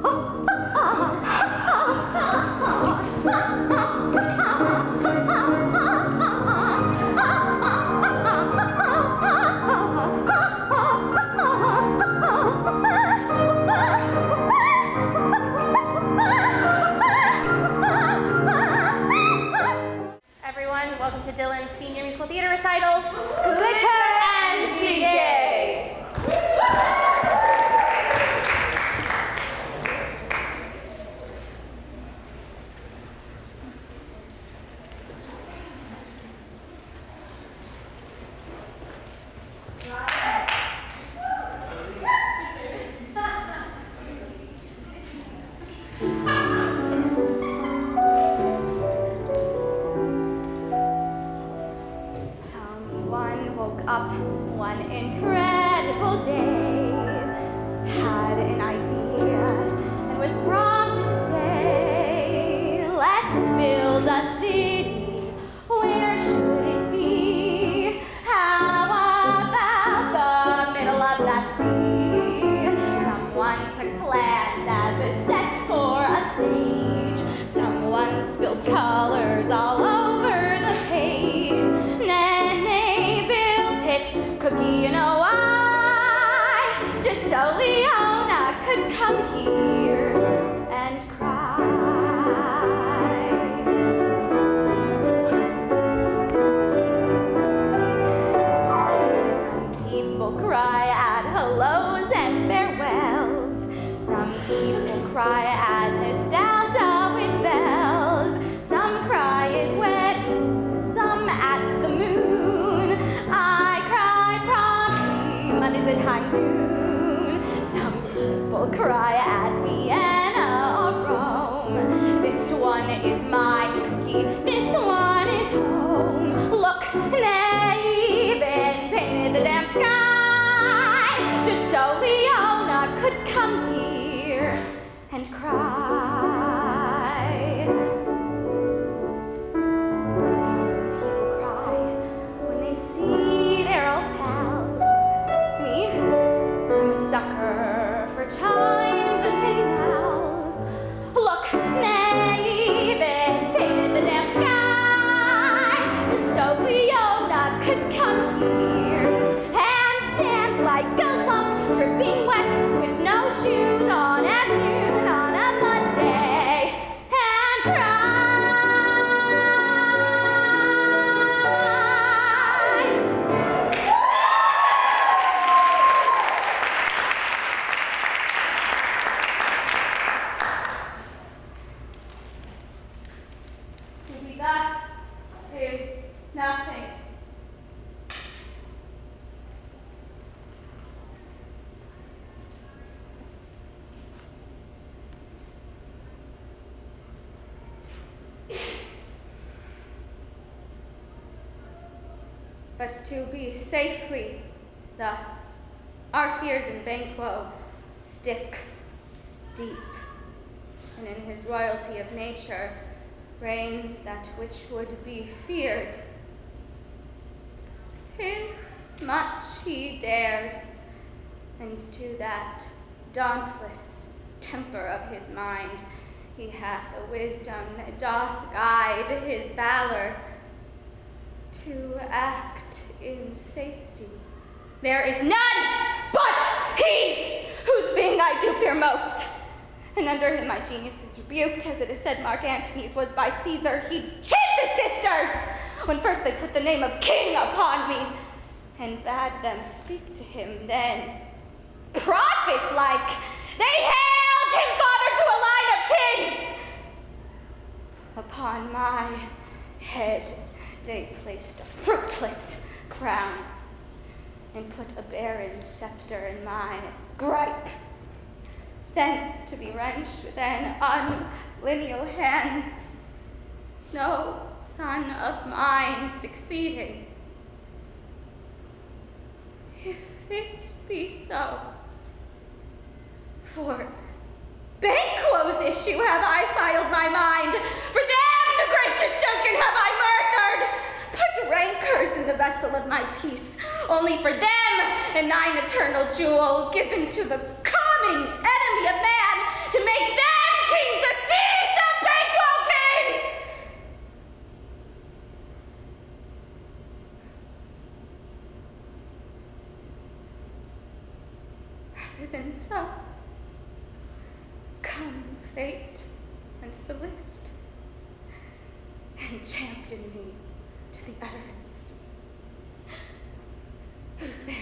Everyone, welcome to Dillon's senior musical theater recital, Glitter and Be Gay! Someone woke up one incredible day, had an idea, and was prompted to say, let's build a city. Where should it be? How about the middle of that sea? Someone took plans as a set for a stage. Someone spilled colors all over the page. Then they built it, Cookie, you know why? Just so Leona could come here and cry. Some people cry at hellos and farewells. Some people cry at nostalgia with bells. Some cry at weddings, some at the moon. I cry promptly, when is it high noon? Some people cry at Vienna or Rome. This one is my Cookie, this one is home. Look, they even painted the damn sky, just so Leona could come here and cry. Some people cry when they see their old pals. Me, I'm a sucker for chimes and canals. Look, they even painted the damn sky, just so Leona could come here and stand like a lump, dripping wet, with no shoes on at noon on a Monday, and cry. To be thus is nothing. But to be safely thus, our fears in Banquo stick deep, and in his royalty of nature reigns that which would be feared. 'Tis much he dares, and to that dauntless temper of his mind he hath a wisdom that doth guide his valor to act in safety. There is none but he whose being I do fear most, and under him my genius is rebuked, as it is said Mark Antony's was by Caesar. He chid the sisters when first they put the name of king upon me, and bade them speak to him then, prophet-like. They hailed him father to a line of kings. Upon my head they placed a fruitless crown, and put a barren scepter in my gripe, thence to be wrenched with an unlineal hand, no son of mine succeeding. If it be so, for Banquo's issue have I filed my mind, for them the gracious token have I murthered, put rancors in the vessel of my peace, only for them and thine eternal jewel, given to the common enemy of man, to make better than so. Come, fate, into the list, and champion me to the utterance. Who's there?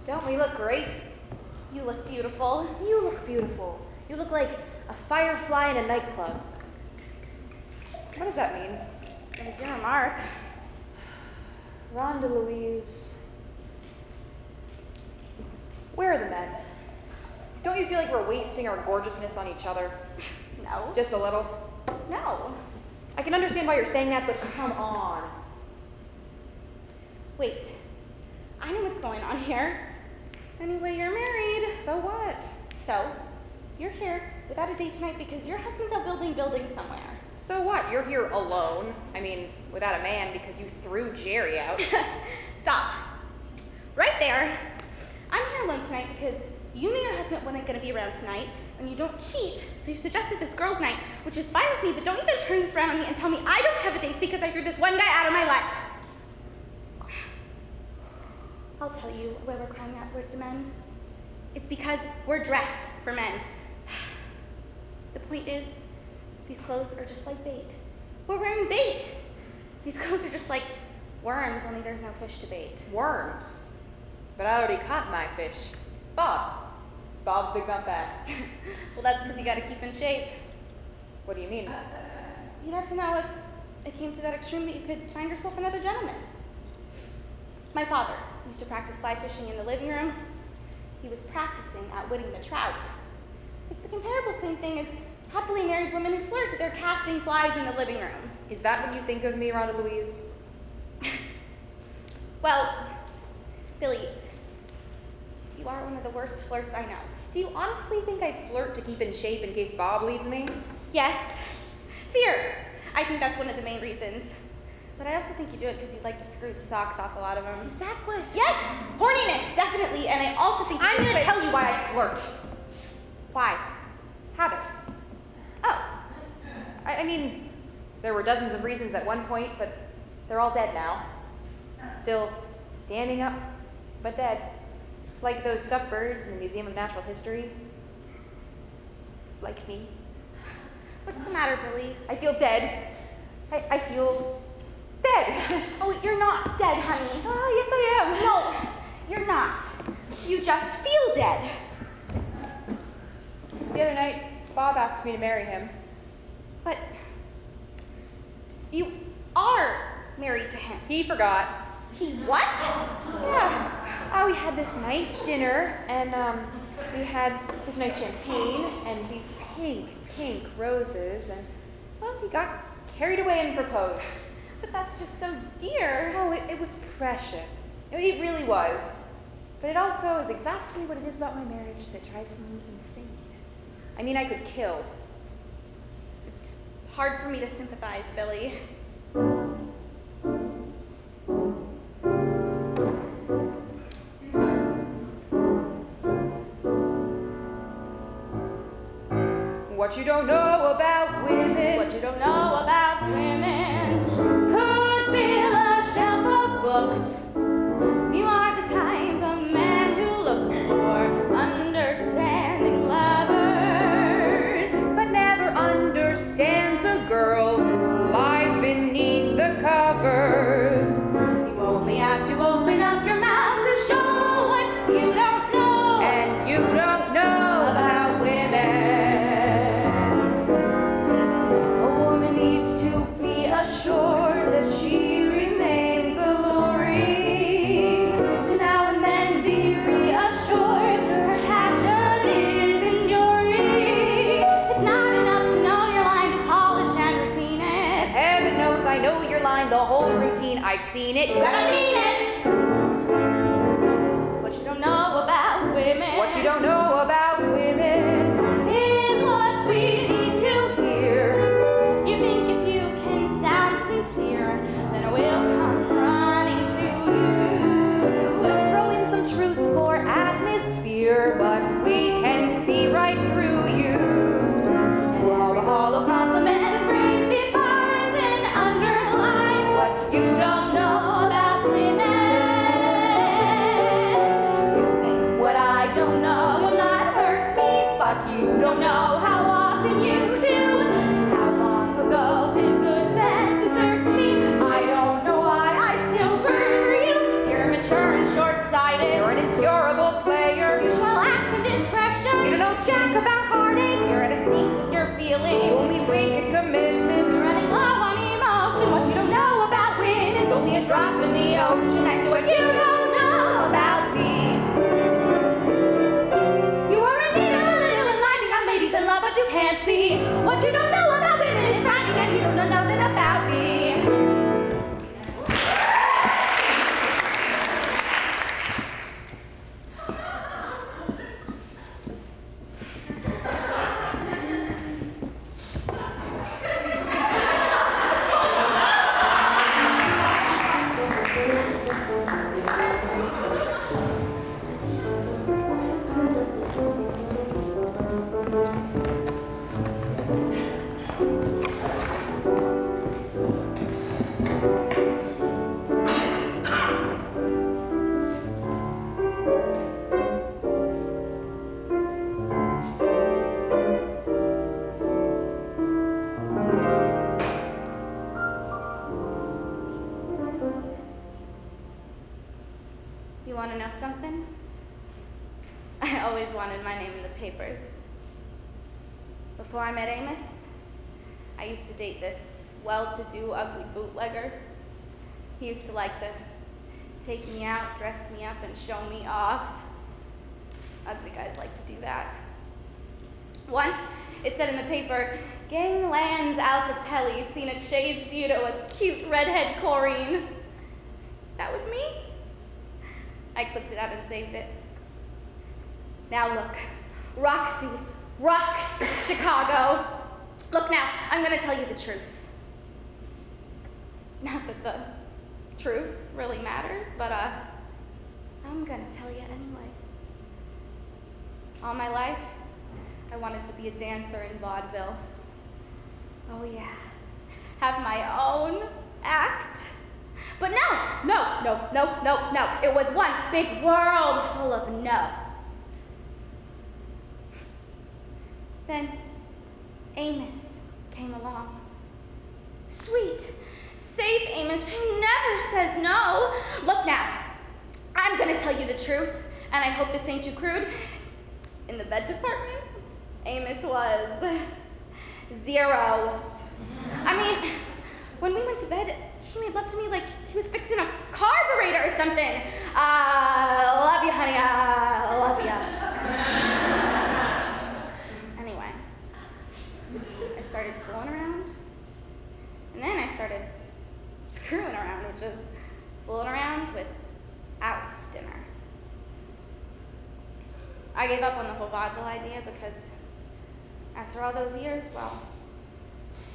Don't we look great? You look beautiful. You look beautiful. You look like a firefly in a nightclub. What does that mean? What is your remark? Rhonda Louise. Where are the men? Don't you feel like we're wasting our gorgeousness on each other? No. Just a little? No. I can understand why you're saying that, but come on. Wait. I know what's going on here. Anyway, you're married. So what? So, you're here without a date tonight because your husband's out building buildings somewhere. So what? You're here alone. I mean, without a man because you threw Jerry out. Stop. Claire. I'm here alone tonight because you knew your husband wasn't going to be around tonight, and you don't cheat, so you suggested this girls' night, which is fine with me, but don't even turn this around on me and tell me I don't have a date because I threw this one guy out of my life. I'll tell you why we're crying out, where's the men? It's because we're dressed for men. The point is, these clothes are just like bait. We're wearing bait. These clothes are just like worms, only there's no fish to bait. Worms? But I already caught my fish. Bob the gump ass. Well, that's because you gotta keep in shape. What do you mean? You'd have to know if it came to that extreme that you could find yourself another gentleman. My father used to practice fly fishing in the living room. He was practicing outwitting the trout. It's the comparable same thing as happily married women who flirt. They're casting flies in the living room. Is that what you think of me, Rhonda Louise? Well, Billy, you are one of the worst flirts I know. Do you honestly think I flirt to keep in shape in case Bob leaves me? Yes. Fear. I think that's one of the main reasons. But I also think you do it because you'd like to screw the socks off a lot of them. Is that what? Yes! Horniness, definitely. And I also think I'm going to tell you why I flirt. Why? Habit. Oh. I mean, there were dozens of reasons at one point, but they're all dead now. Still standing up, but dead. Like those stuffed birds in the Museum of Natural History. Like me. What's the matter, Billy? I feel dead. I feel dead. Oh, you're not dead, honey. Oh, yes I am. No, you're not. You just feel dead. The other night, Bob asked me to marry him. But you are married to him. He forgot. He what? Yeah. We had this nice dinner, and we had this nice champagne and these pink roses, and well, he got carried away and proposed. But that's just so dear. Oh, it was precious. It really was. But it also is exactly what it is about my marriage that drives me insane. I mean, I could kill. It's hard for me to sympathize, Billy. What you don't know about women. What you don't know about women could fill a shelf of books. You are the type of man who looks for understanding lovers, but never understands a girl who lies beneath the covers. You only have to open up your mouth to show what you don't know. And you don't know about women. Assured that she remains alluring, to now and then be reassured her passion is enduring. It's not enough to know your line to polish and routine it. Heaven knows I know your line, the whole routine, I've seen it. You gotta mean it. What you don't know about women. What you don't know about women is what we need to hear. You think if you can sound sincere, then I will come running to you. Throw in some truth for atmosphere, but we can see right through you. And all the hollow compliments and praise defines and underlines what you don't know about women. You think what I don't know will not hurt me, but you don't know how often you do. Since good sense desert me, I don't know why I still burn for you. You're mature and short-sighted. You're an incurable player. You shall act with discretion. You don't know jack about heartache. You're out of sync with your feelings. You only break a commitment. You're running low on emotion. What you don't know about women's only a drop in the ocean next to what you don't know about me. You are indeed a little enlightening on ladies in love, but you can't see what you don't know about women is frightening, and you don't know nothing about me. You want to know something? I always wanted my name in the papers. Before I met Amos, I used to date this well-to-do, ugly bootlegger. He used to like to take me out, dress me up, and show me off. Ugly guys like to do that. Once, it said in the paper, "Ganglands Alcapelli seen at Shay's Buda with cute redhead Corrine." That was me. I clipped it out and saved it. Now look, Roxy rocks Chicago. Look now, I'm gonna tell you the truth. Not that the truth really matters, but I'm gonna tell you anyway. All my life, I wanted to be a dancer in vaudeville. Oh yeah, have my own act. But no, it was one big world full of no. Then Amos came along. Sweet, safe Amos who never says no. Look now, I'm gonna tell you the truth, and I hope this ain't too crude. In the bed department, Amos was 0. I mean, when we went to bed, he made love to me like he was fixing a carburetor or something. Love you, honey, love you. Anyway, I started fooling around, and then I started screwing around, which is fooling around without dinner. I gave up on the whole vaudeville idea because after all those years, well,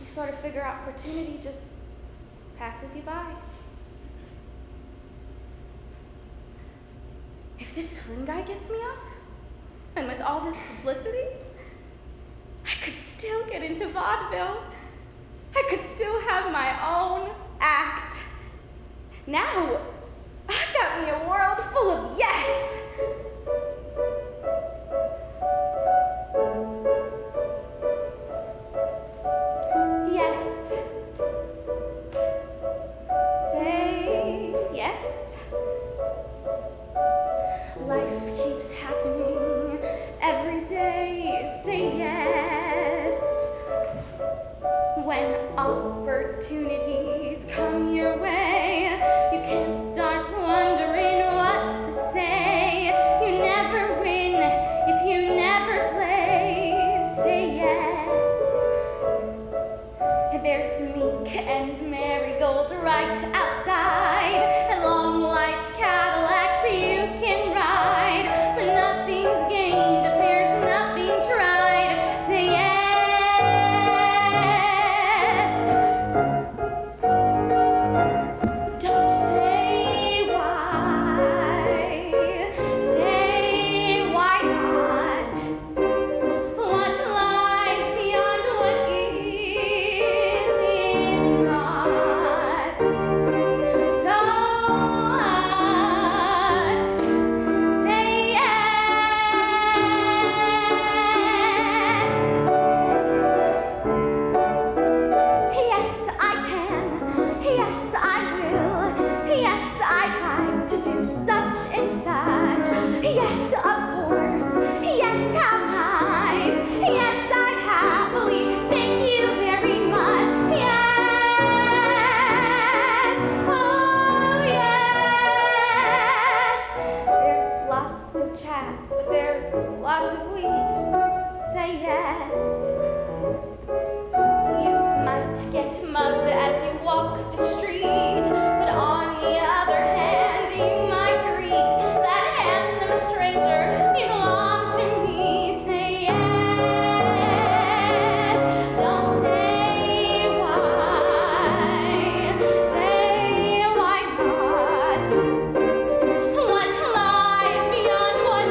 you sort of figure opportunity just passes you by. If this Flynn guy gets me off, and with all this publicity, I could still get into vaudeville. I could still have my own act. Now, I got me a world full of yes. Yes. Say yes. Life keeps happening every day. Say yes. When opportunities come your way, you can't start wondering what to say. You never win if you never play. Say yes. There's Meek and Marigold right outside, and long white Cadillacs you can ride, but nothing's gained if there's nothing tried. Say yes. Don't say why. Say why not. What lies beyond what is not. So what? Say yes. Yes, I can. Yes, I will. Yes, I'd like to do such and such. Yes, of course. Yes, how nice. Yes, I'd happily. Thank you very much. Yes. Oh, yes. There's lots of chaff, but there's lots of wheat. Say yes. You might get mugged as you walk the street, but on the other hand, you might greet that handsome stranger. You belong to me. Say yes. Don't say why. Say why not. What lies beyond what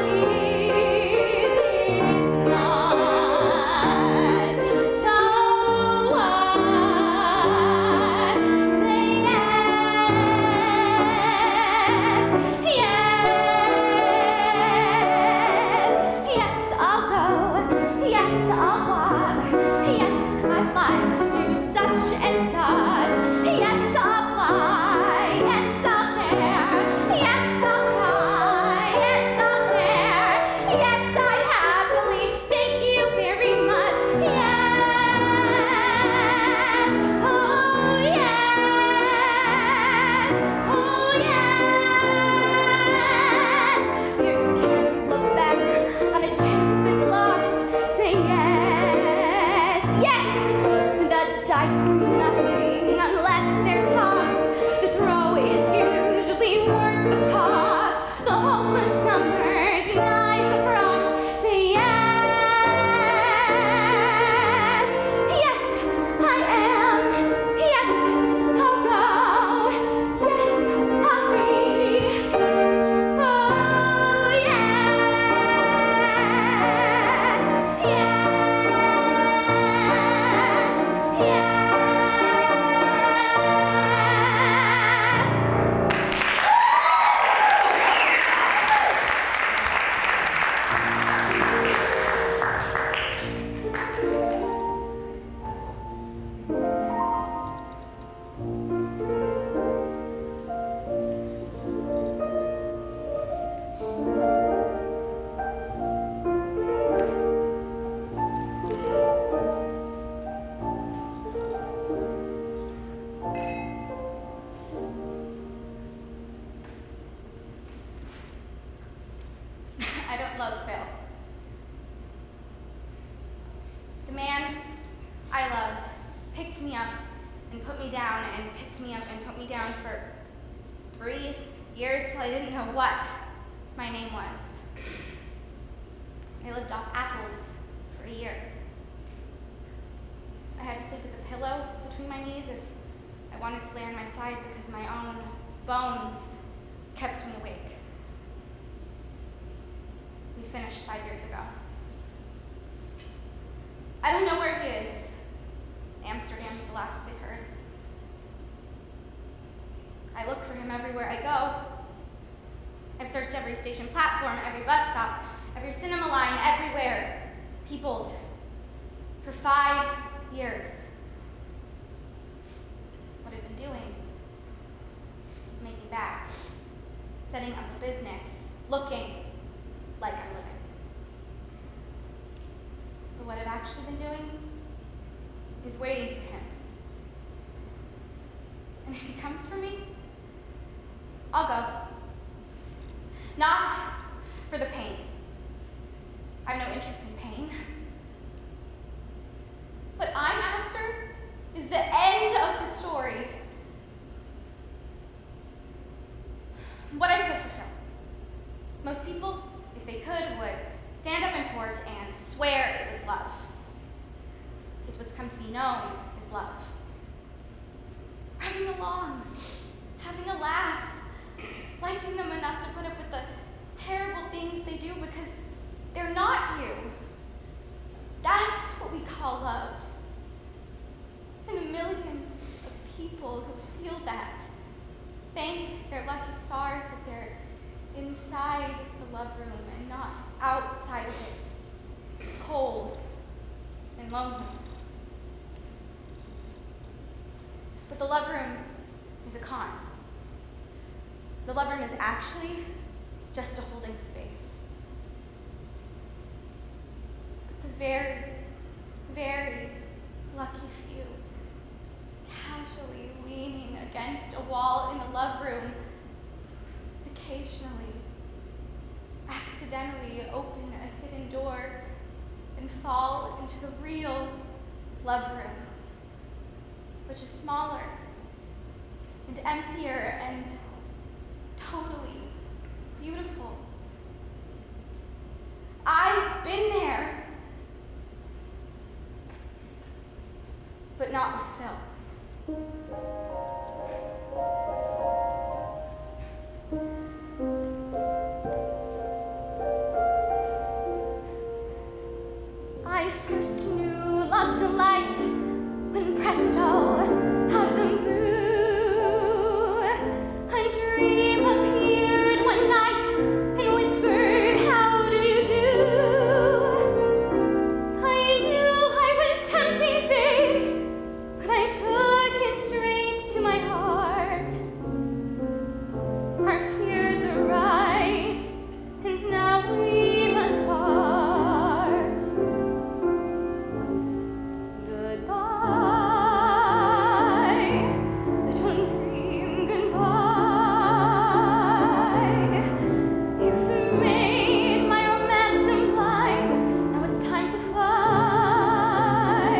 is not. love Phil. The man I loved picked me up and put me down and picked me up and put me down for 3 years till I didn't know what my name was. I lived off apples for a year. I had to sleep with a pillow between my knees if I wanted to lay on my side because my own bones kept me awake. We finished 5 years ago. I don't know where he is. Amsterdam's the last I heard. I look for him everywhere I go. I've searched every station platform, every bus stop, every cinema line, everywhere. Peopled for 5 years. What I've been doing is making bags, setting up a business, looking like I'm living. But what I've actually been doing is waiting for him. And if he comes for me, I'll go. Not for the pain. I have no interest in pain. What I'm after is the end of the story. What I feel for Phil. Most people, if they could, would stand up in court and swear it was love. It's what's come to be known as love. Running along, having a laugh, liking them enough to put up with the terrible things they do because they're not you. That's what we call love. And the millions of people who feel that thank their lucky stars that they're inside the love room and not outside of it, cold and lonely. But the love room is a con. The love room is actually just a holding space. But the very, very lucky few, casually leaning against a wall in the love room, occasionally, accidentally open a hidden door and fall into the real love room, which is smaller and emptier and totally beautiful. I've been there, but not with Phil. I first knew love's delight when presto, out of the blue, a dream appeared one night and whispered, "How do you do?" I knew I was tempting fate, but I took it straight to my heart. Our fears were right, and now we must part. Goodbye, little dream, goodbye. You've made my romance sublime. Now it's time to fly.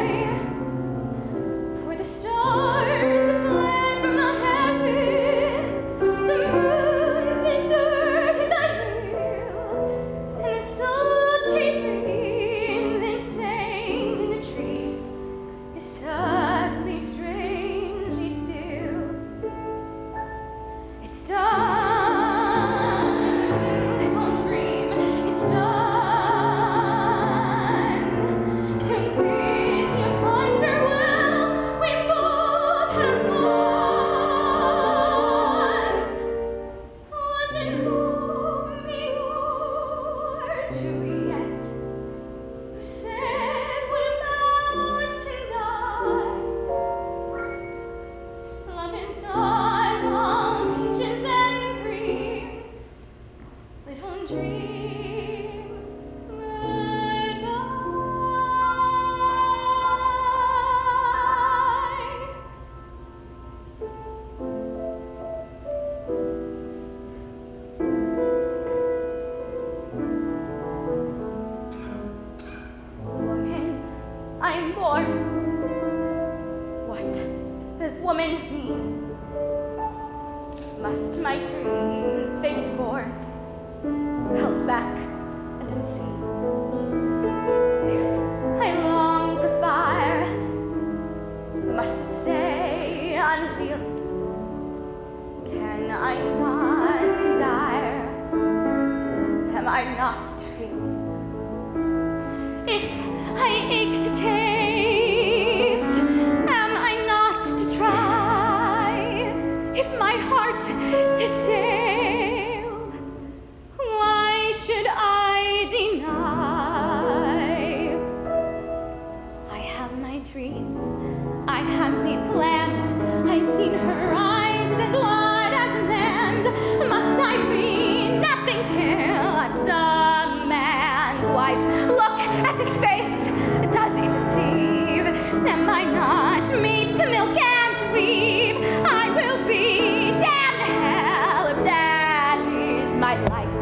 For the stars have fled from the heavens, the moon's deserted thy hill, and the sultry breeze insane in the trees is suddenly strangely still. It's done, little dream, it's done. To bid you fond farewell, we both had fun. Was it Romeo or Juliet who said we're about to die? Love is not all peaches and cream, little dream, goodbye. I not to feel? If I ache to taste, am I not to try? If my heart says sail, why should I deny? I have my dreams, I have made plans, I've seen her eyes, and what as a man must I be nothing till I'm some man's wife? Look at this face, does it deceive? Am I not made to milk and to weave? I will be damned to hell if that is my life.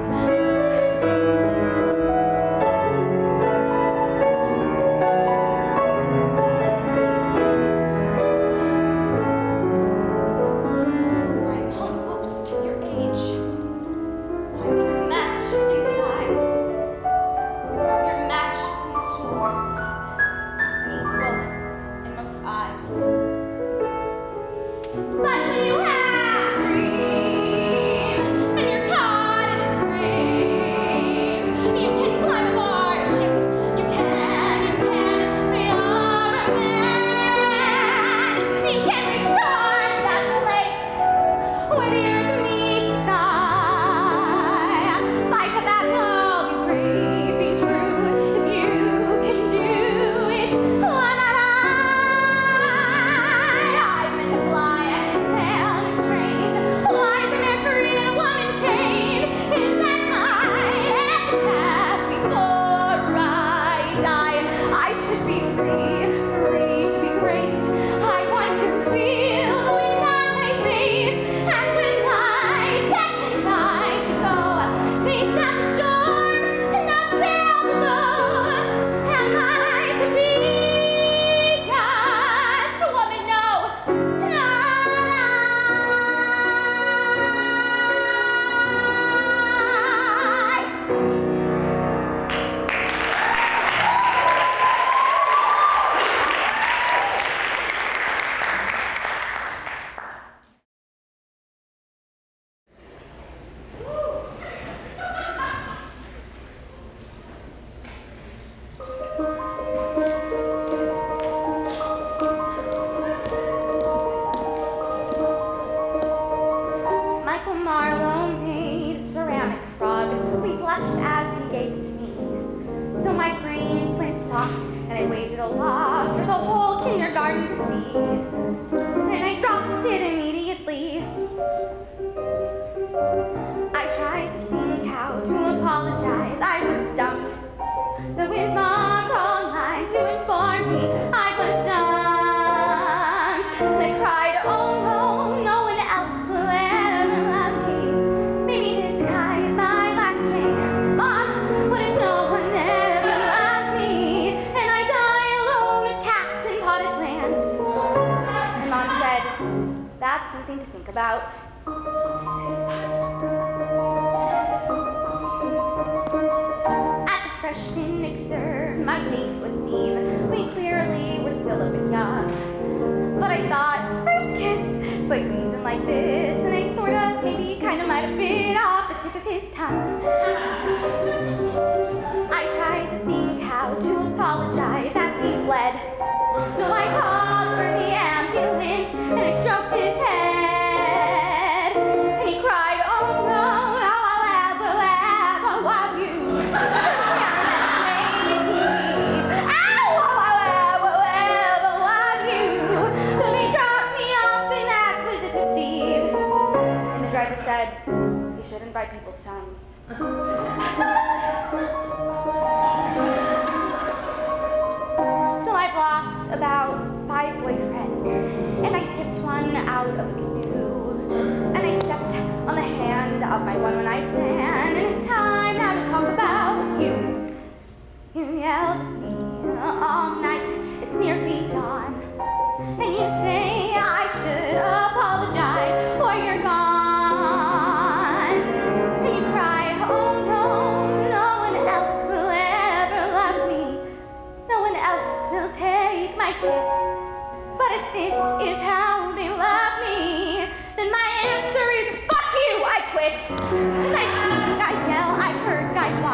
Cause I've seen guys yell, I've heard guys walk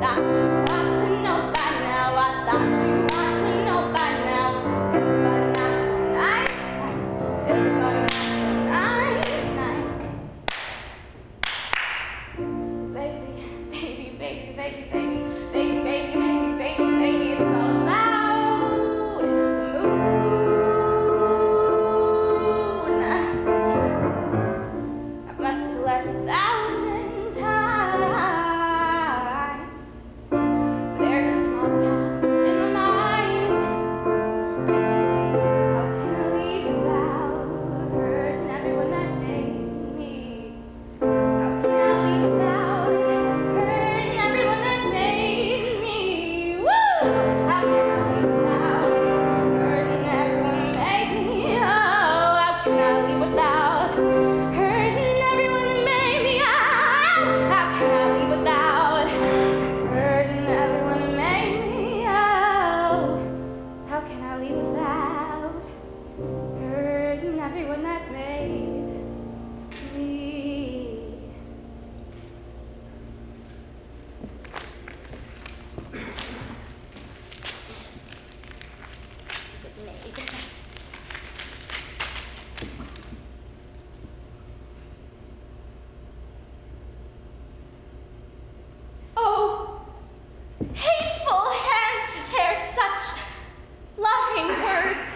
thought you ought to know by now. I thought you ought to know by now. Everybody not so nice, nice. Everybody not so nice, nice. Baby, baby, baby, baby, baby, baby, baby, baby, baby, baby, it's all about the moon. I must have left 1,000 times. There's a small town in my mind. How can I leave without hurting everyone that made me? How can I leave without hurting everyone that made me? Woo! How can I leave without hurting everyone that made me? Oh, how can I leave without hurting everyone that made me? Oh, how can I leave without hurting everyone that made me? Oh, how can I leave without hurting everyone that made me? Oh, hateful hands to tear such loving words.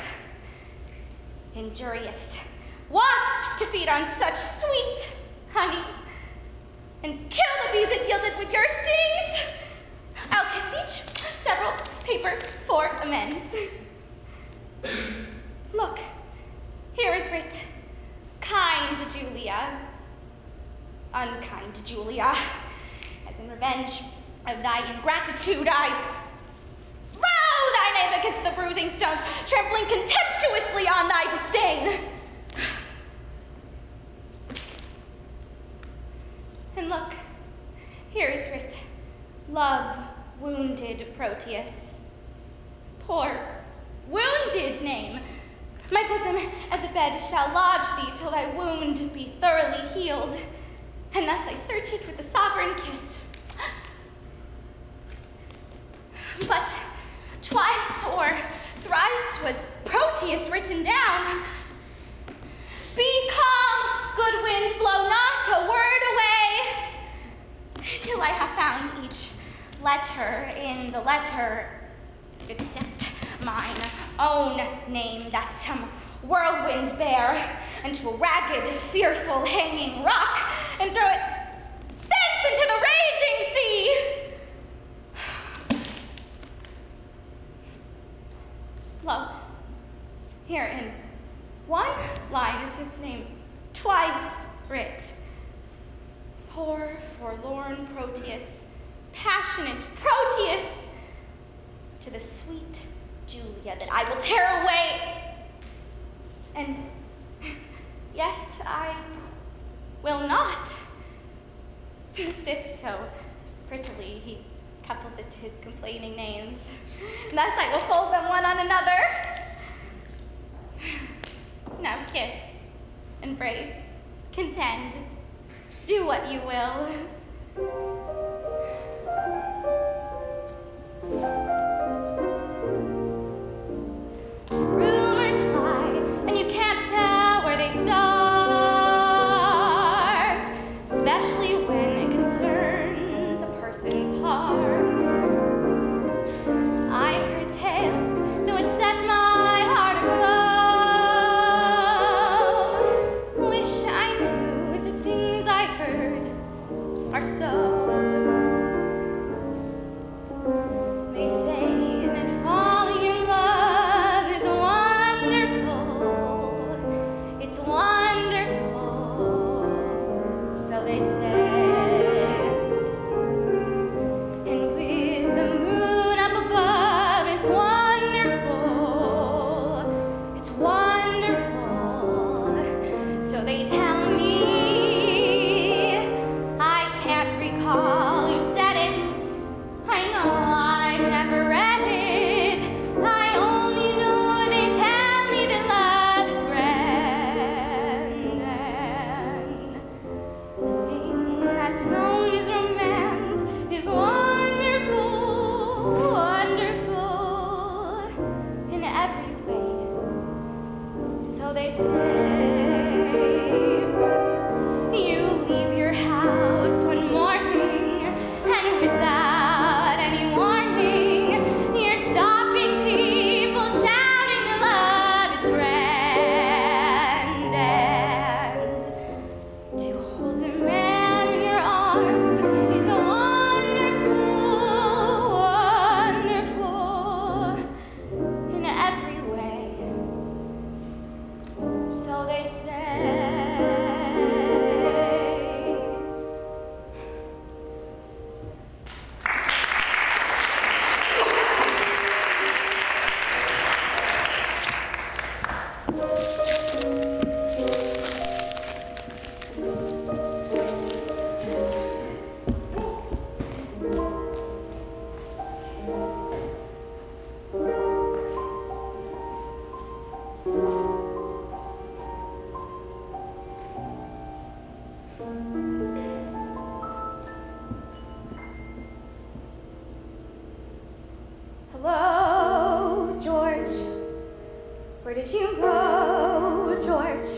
Injurious wasps to feed on such sweet honey. And kill the bees it yielded with your stings. I'll kiss each several paper for amends. Look, here is writ, kind Julia, unkind Julia. As in revenge of thy ingratitude, I throw thy name against the bruising stones, trampling contemptuously on thy disdain. And look, here is writ, love wounded Proteus. Poor, wounded name. My bosom as a bed shall lodge thee till thy wound be thoroughly healed. And thus I search it with the sovereign kiss. But twice or thrice was Proteus written down. Be calm, good wind, blow not a word away, till I have found each letter in the letter, except mine own name, that some whirlwind bear, into a ragged, fearful, hanging rock, and throw it thence into the raging sea. Lo, here in one line is his name, twice writ. Poor, forlorn Proteus, passionate Proteus, to the sweet Julia that I will tear away. And yet I will not. Sith so prettily he couples it to his complaining names. And thus I will fold them one on another. Now kiss, embrace, contend, do what you will. Rumors fly, and you can't tell where they start, especially when it concerns a person's heart. I've heard tales that would set my heart aglow. Wish I knew if the things I heard are so. They say that falling in love is wonderful. It's wonderful, so they say. And we did you go, George?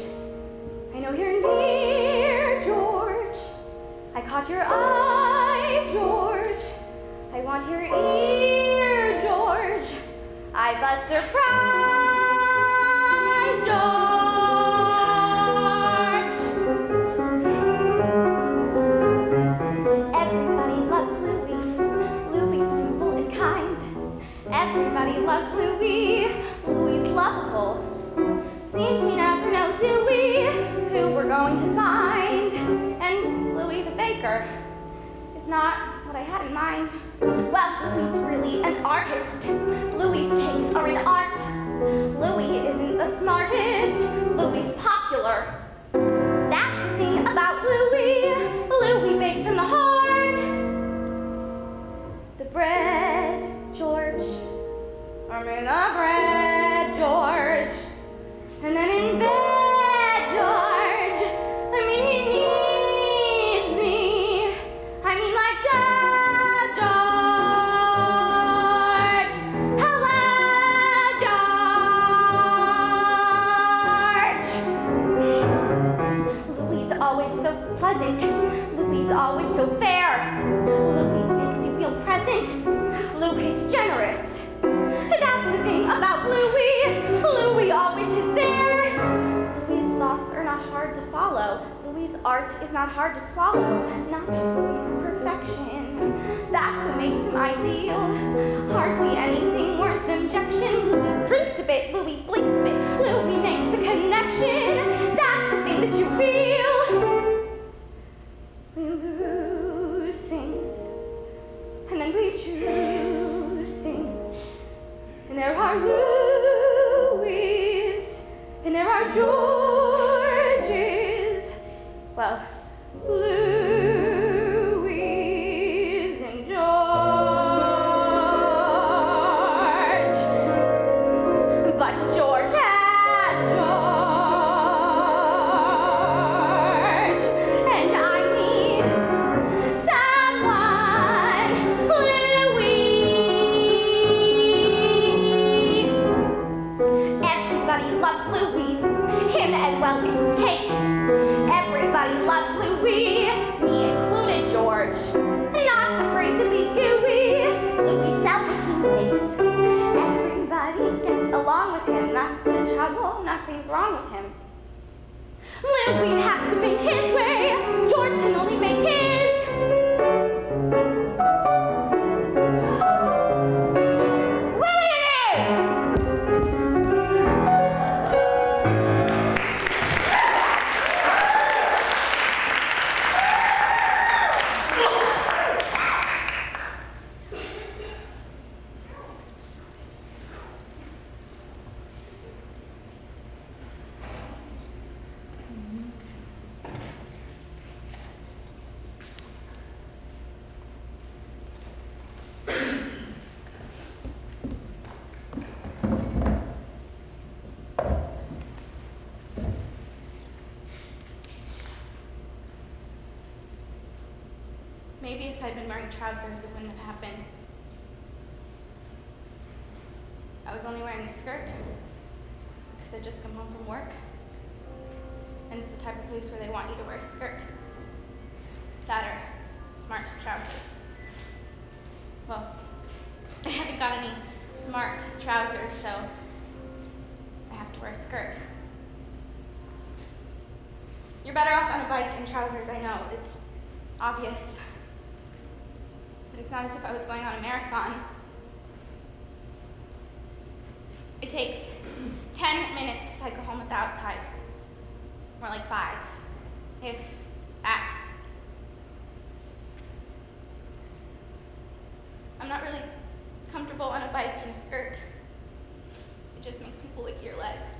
I know you're near, George. I caught your eye, George. I want your ear, George. I've a surprise, George. Everybody loves Louis. Louis simple and kind. Everybody loves Louis. Louis lovable. Seems we never know, do we, who we're going to find. And Louis the baker is not what I had in mind. Well, Louis really an artist. Louis' cakes are an art. Louis isn't the smartest. Louis popular. That's the thing about Louis. Louis bakes from the heart. The bread, George. I'm in the bread, George. And then in bed, George. I mean, he needs me. I mean, like Dad, George. Hello, George. Louis always so pleasant. Louis always so fair. Louis makes you feel present. Louis generous. That's the thing about Louis. Louis always is there. Louis' thoughts are not hard to follow. Louis' art is not hard to swallow. Not Louis' perfection. That's what makes him ideal. Hardly anything worth objection. Louis drinks a bit. Louis blinks a bit. Louis makes a connection. That's the thing that you feel. We lose things. And then we choose things. And there are Louis, and there are Georges. Well, Louis and George. But George has George. And I need someone, Everybody loves Louis, him as well as his cakes. Everybody loves Louis, me included, George. Not afraid to be gooey, Louis sells what he makes. Everybody gets along with him, that's the trouble, nothing's wrong with him. Louis has to make his way, George can only make his. Maybe if I'd been wearing trousers, it wouldn't have happened. I was only wearing a skirt because I'd just come home from work. And it's the type of place where they want you to wear a skirt. That or smart trousers. Well, I haven't got any smart trousers, so I have to wear a skirt. You're better off on a bike in trousers, I know. It's obvious. But it's not as if I was going on a marathon. It takes 10 minutes to cycle home at the outside. More like 5, if that. I'm not really comfortable on a bike in a skirt. It just makes people lick your legs.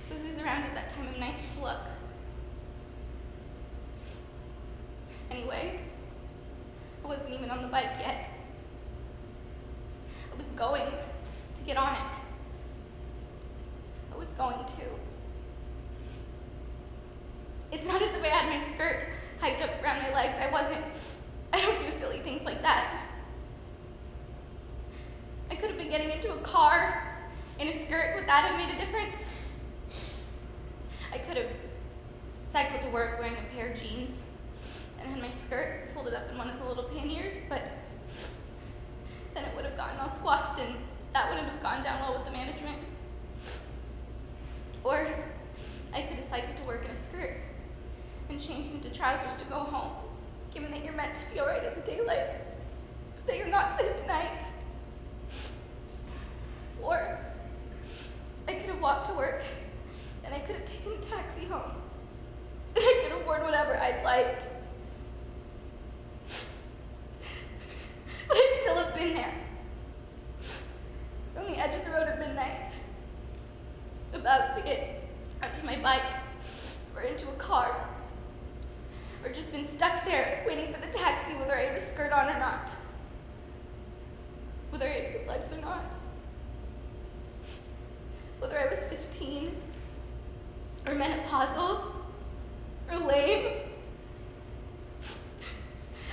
So who's around at that time of night to look? Anyway, I wasn't even on the bike yet. I was going to get on it. I was going to. It's not as if I had my skirt hiked up around my legs. I don't do silly things like that. I could have been getting into a car, in a skirt, would that have made a difference? I could have cycled to work wearing a pair of jeans and had my skirt folded up in one of the little panniers, but then it would have gotten all squashed and that wouldn't have gone down well with the management. Or I could have cycled to work in a skirt and changed into trousers to go home, given that you're meant to be all right in the daylight, but that you're not safe at night. Or I could have walked to work and I could have taken a taxi home and I could have worn whatever I'd liked. But I'd still have been there, on the edge of the road at midnight, about to get onto my bike or into a car, or just been stuck there waiting for the taxi whether I had a skirt on or not, whether I had good legs or not, whether I was 15 or menopausal or lame.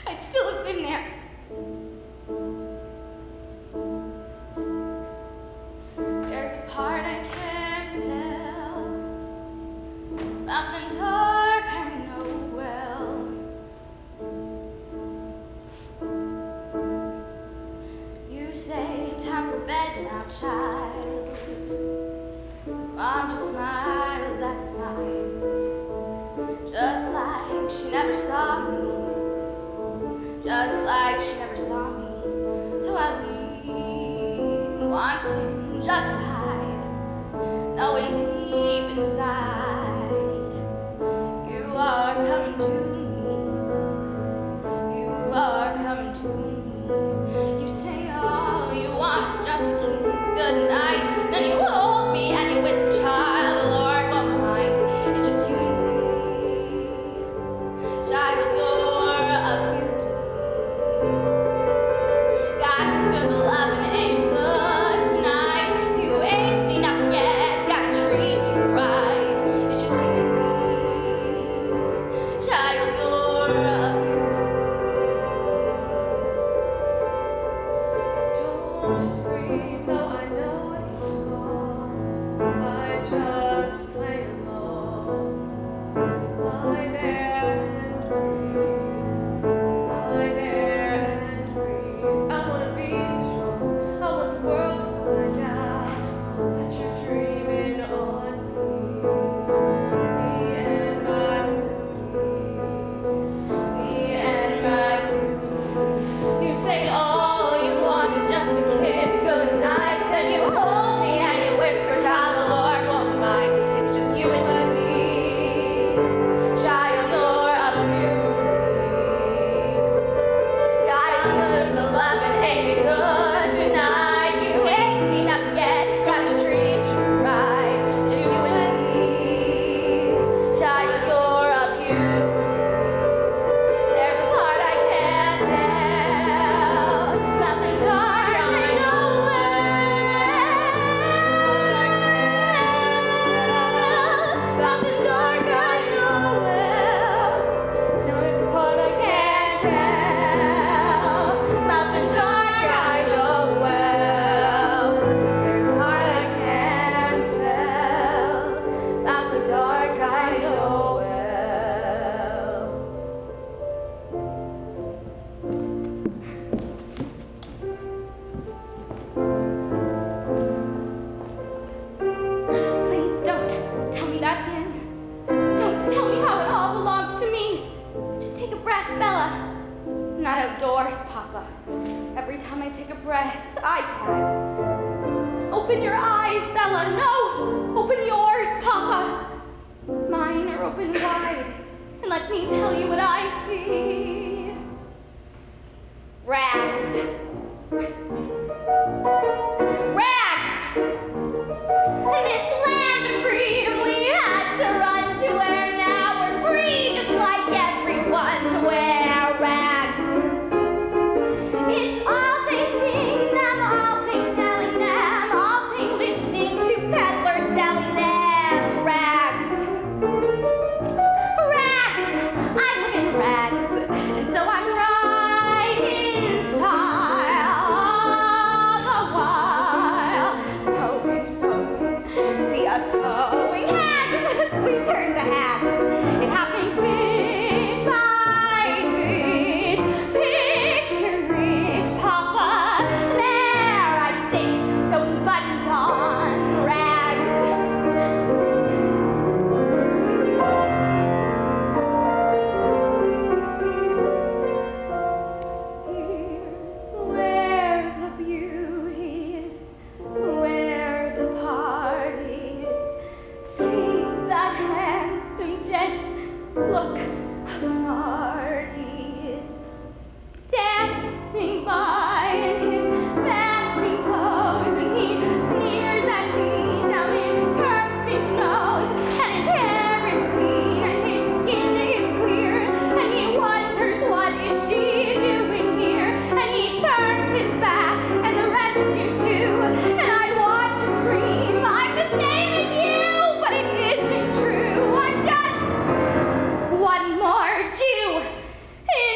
I'd still have been there. There's a part I can't tell, up and dark I know well. You say time for bed now, child. Mom just smiles that smile, just like she never saw me, just like she never saw me. So I leave, wanting just to hide, knowing deep inside you are coming to me, you are coming to me. You say all you want is just a kiss goodnight, then you hold me and you whisper, child, the Lord won't mind. It's just you and me, child, you're a beauty. God's good love and ain't good tonight. You ain't seen nothing yet, gotta treat you right. It's just you and me, child, you're a beauty. Don't scream, though I know it's wrong. I just play along. Lie there and breathe. Lie there and breathe. I wanna be strong. I want the world to find out that you're dreaming on me and my beauty. Me and my beauty. You say all you want is just a kiss goodnight, then you hold me and you whisper, child, the Lord won't mind. It's just you and me, child, you're a beauty. God is good, but loving ain't good tonight. You ain't seen nothing yet, gotta treat you right. It's just you and me, child, you're a beauty. There's a part I can't tell, nothing dark I know well, nothing dark I know well. There's a part I can't tell, nothing dark I know well. There's a part I can't tell, not the dark I know well. Please don't tell me that again. Don't tell me how it all belongs to me. Just take a breath, Bella. Not outdoors, Papa. Every time I take a breath, I gag. Open your eyes, Bella. No! Open yours, Papa. Mine are open wide. And let me tell you what I see. Rags. Rags! In this land of freedom we had to run to, where now we're free, just like everyone, to wear rags. It's all day seeing them, all day selling them, all day listening to peddlers selling them. Rags. Rags! I live in rags, and so his back, and the rest do too. And I want to scream, I'm the same as you, but it isn't true. I'm just one more Jew in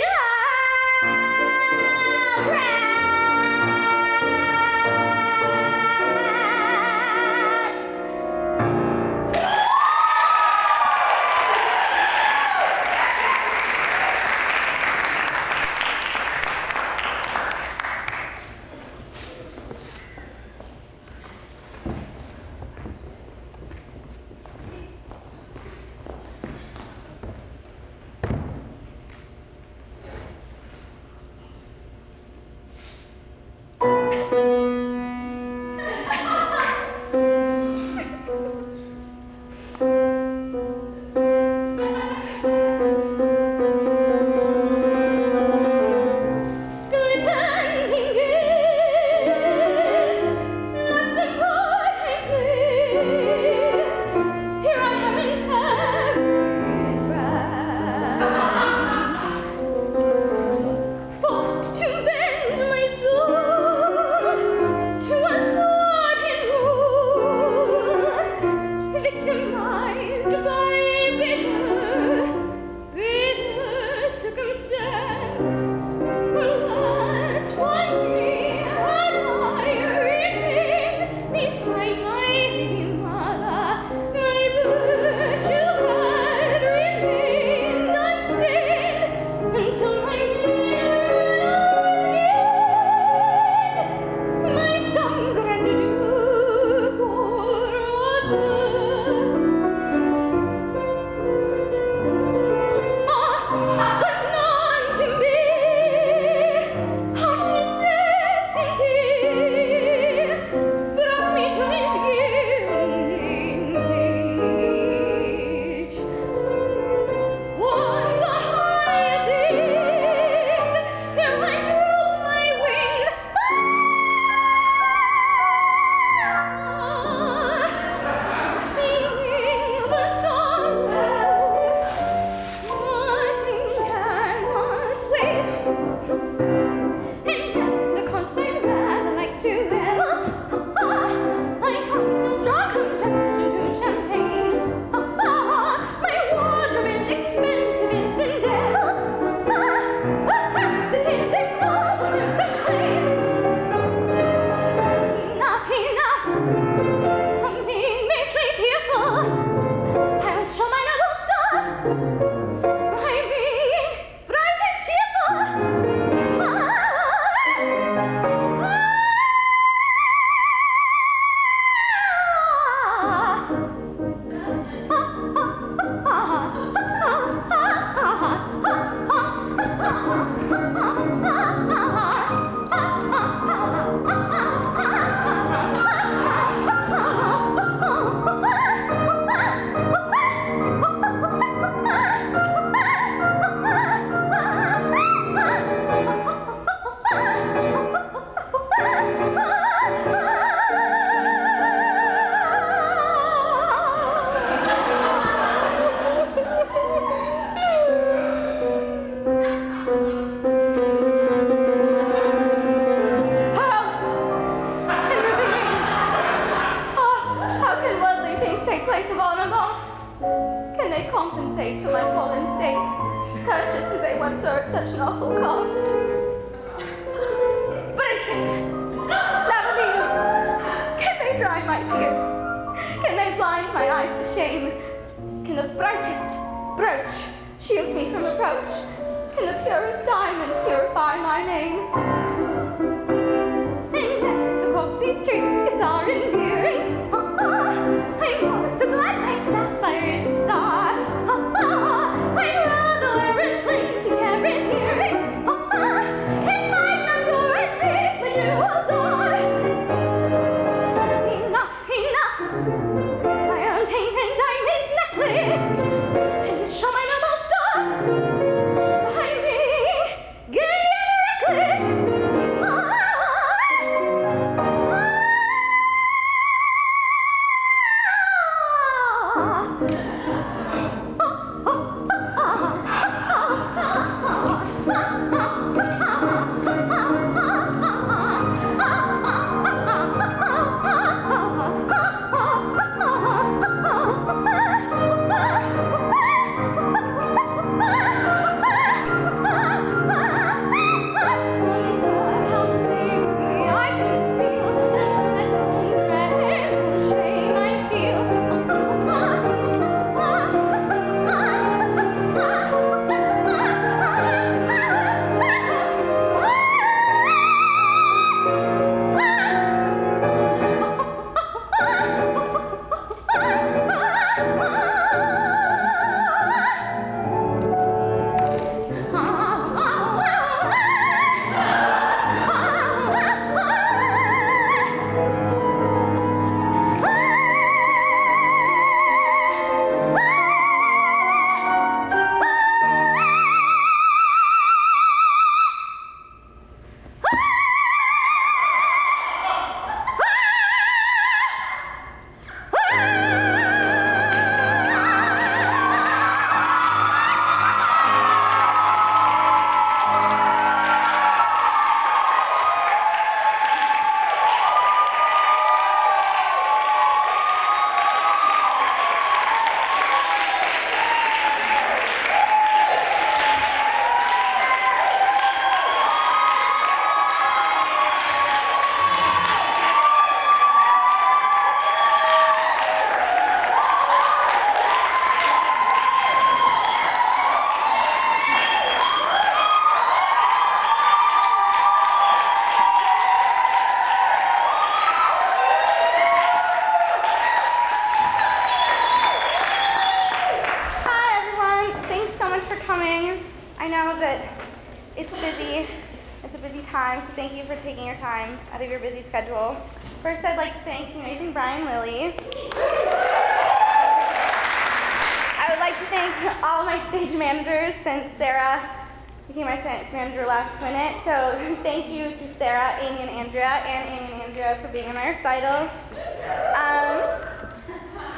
It's a busy time, so thank you for taking your time out of your busy schedule. First, I'd like to thank the amazing Brian Lilly. I would like to thank all my stage managers since Sarah became my stage manager last minute. So thank you to Sarah, Amy, and Andrea for being in my recital.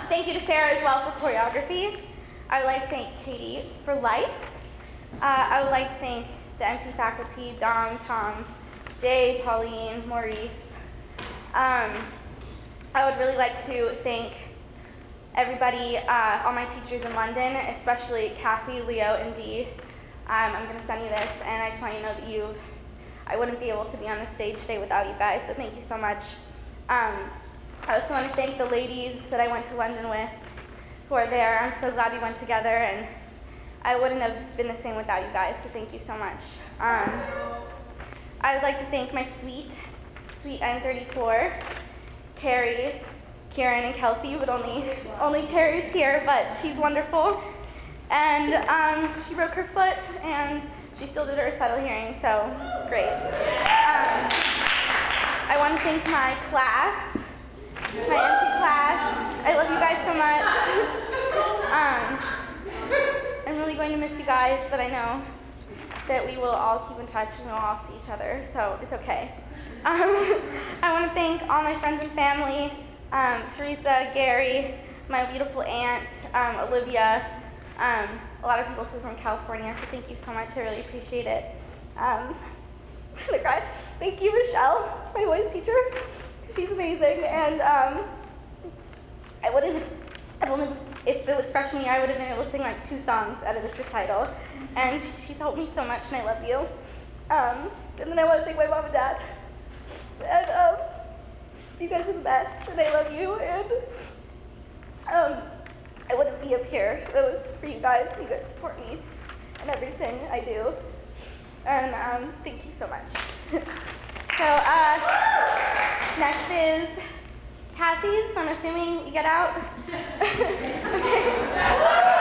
Thank you to Sarah as well for choreography. I would like to thank Katie for lights. I would like to thank the MC faculty, Dom, Tom, Jay, Pauline, Maurice. I would really like to thank everybody, all my teachers in London, especially Kathy, Leo, and Dee. I'm going to send you this, and I just want you to know that I wouldn't be able to be on the stage today without you guys, so thank you so much. I also want to thank the ladies that I went to London with who are there. I'm so glad we went together, and I wouldn't have been the same without you guys, so thank you so much. I would like to thank my suite N34, Carrie, Kieran, and Kelsey, but only Carrie's here, but she's wonderful. And she broke her foot, and she still did her recital hearing, so great. I want to thank my class, my MC class. I love you guys so much. I'm really going to miss you guys, but I know that we will all keep in touch and we'll all see each other, so it's okay. I want to thank all my friends and family, Teresa, Gary, my beautiful aunt, Olivia. A lot of people flew from California, so thank you so much. I really appreciate it. I'm gonna cry. Thank you, Michelle, my voice teacher. She's amazing, and if it was freshman year, I would have been able to sing like 2 songs out of this recital, and she's helped me so much, and I love you. And then I want to thank my mom and dad, and you guys are the best, and I love you, and I wouldn't be up here if it was for you guys. You guys support me in everything I do, and thank you so much. So next is Cassie's, so I'm assuming you get out. Okay.